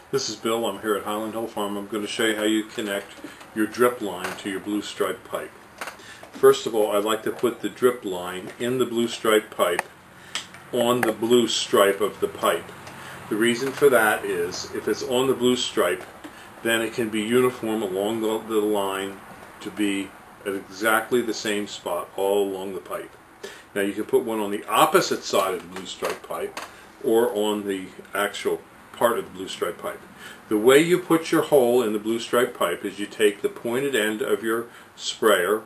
This is Bill. I'm here at Highland Hill Farm. I'm going to show you how you connect your drip line to your blue stripe pipe. First of all, I like to put the drip line in the blue stripe pipe on the blue stripe of the pipe. The reason for that is if it's on the blue stripe, then it can be uniform along the line to be at exactly the same spot all along the pipe. Now you can put one on the opposite side of the blue stripe pipe or on the actual part of the blue stripe pipe. The way you put your hole in the blue stripe pipe is you take the pointed end of your sprayer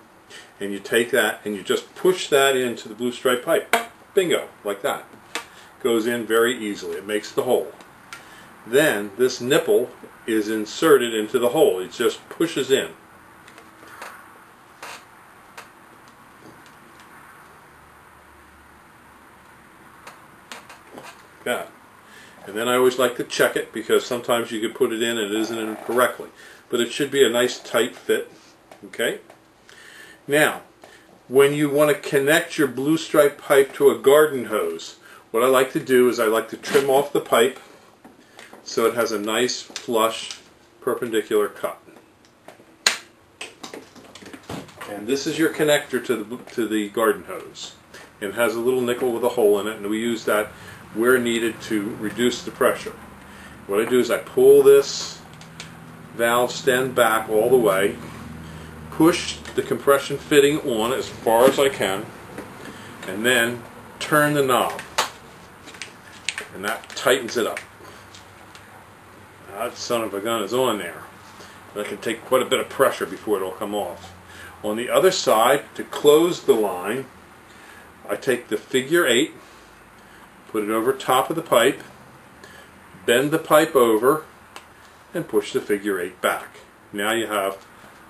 and you take that and you just push that into the blue stripe pipe. Bingo, like that. Goes in very easily. It makes the hole. Then this nipple is inserted into the hole. It just pushes in. Like that. And then I always like to check it because sometimes you could put it in and it isn't in correctly. But it should be a nice tight fit. Okay? Now, when you want to connect your blue stripe pipe to a garden hose, what I like to do is I like to trim off the pipe so it has a nice flush perpendicular cut. And this is your connector to the garden hose. It has a little nickel with a hole in it, and we use that where needed to reduce the pressure. What I do is I pull this valve stem back all the way, push the compression fitting on as far as I can, and then turn the knob. And that tightens it up. That son of a gun is on there. That can take quite a bit of pressure before it'll come off. On the other side, to close the line, I take the figure 8, put it over top of the pipe, bend the pipe over, and push the figure 8 back. Now you have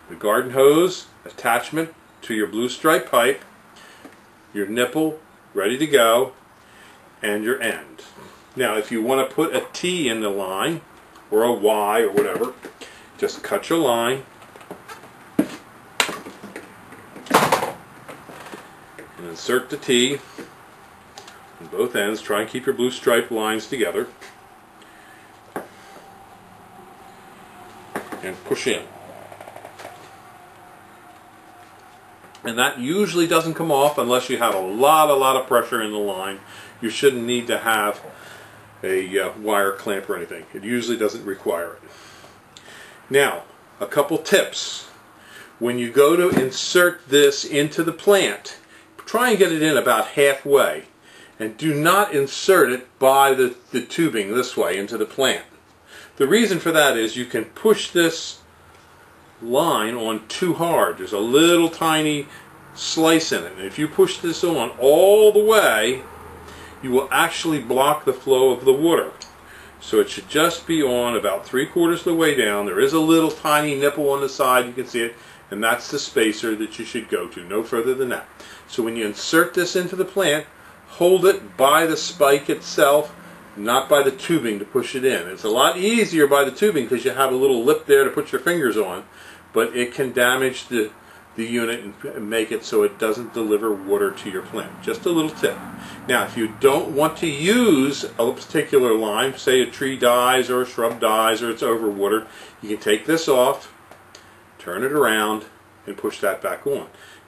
the garden hose attachment to your blue stripe pipe, your nipple ready to go, and your end. Now if you want to put a T in the line, or a Y or whatever, just cut your line and insert the T on both ends. Try and keep your blue stripe lines together and push in. And that usually doesn't come off unless you have a lot of pressure in the line. You shouldn't need to have a wire clamp or anything. It usually doesn't require it. Now, a couple tips. When you go to insert this into the plant, try and get it in about halfway. And do not insert it by the tubing this way into the plant. The reason for that is you can push this line on too hard. There's a little tiny slice in it. And if you push this on all the way, you will actually block the flow of the water. So it should just be on about 3/4 of the way down. There is a little tiny nipple on the side, you can see it, and that's the spacer that you should go to, no further than that. So when you insert this into the plant, hold it by the spike itself, not by the tubing to push it in. It's a lot easier by the tubing because you have a little lip there to put your fingers on, but it can damage the unit and make it so it doesn't deliver water to your plant. Just a little tip. Now if you don't want to use a particular line, say a tree dies or a shrub dies or it's overwatered, you can take this off, turn it around, and push that back on.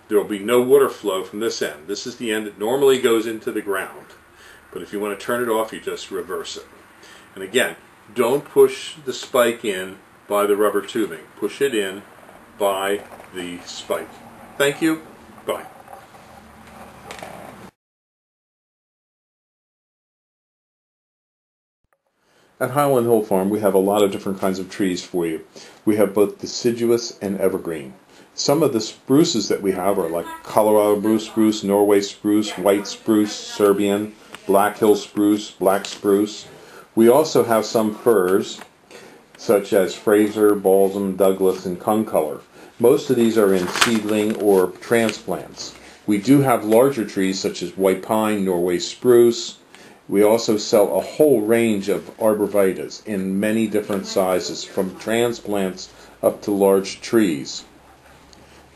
There will be no water flow from this end. This is the end that normally goes into the ground. But if you want to turn it off, you just reverse it. And again, don't push the spike in by the rubber tubing. Push it in by the spike. Thank you. Bye. At Highland Hill Farm, we have a lot of different kinds of trees for you. We have both deciduous and evergreen. Some of the spruces that we have are like Colorado blue spruce, Norway spruce, white spruce, Serbian, Black Hill spruce, black spruce. We also have some firs, such as Fraser, balsam, Douglas, and concolor. Most of these are in seedling or transplants. We do have larger trees such as white pine, Norway spruce. We also sell a whole range of arborvitaes in many different sizes, from transplants up to large trees.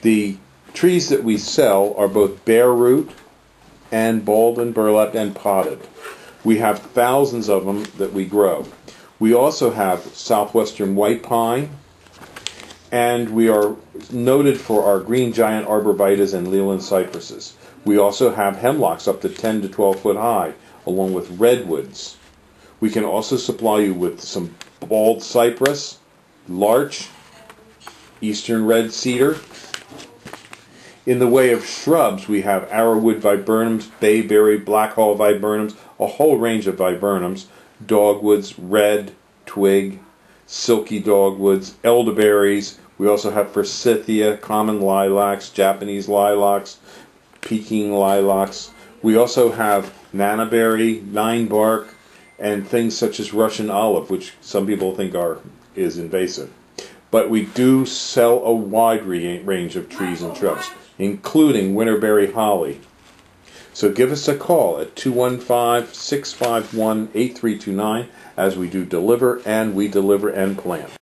The trees that we sell are both bare root and balled and burlapped and potted. We have thousands of them that we grow. We also have southwestern white pine, and we are noted for our green giant arborvitaes and Leland cypresses. We also have hemlocks up to 10 to 12 foot high, along with redwoods. We can also supply you with some bald cypress, larch, eastern red cedar. In the way of shrubs, we have arrowwood viburnums, bayberry, blackhaw viburnums, a whole range of viburnums, dogwoods, red, twig, silky dogwoods, elderberries. We also have forsythia, common lilacs, Japanese lilacs, Peking lilacs. We also have nannyberry, ninebark, and things such as Russian olive, which some people think is invasive. But we do sell a wide range of trees and shrubs, including winterberry holly. So give us a call at 215-651-8329 as we do deliver and plant.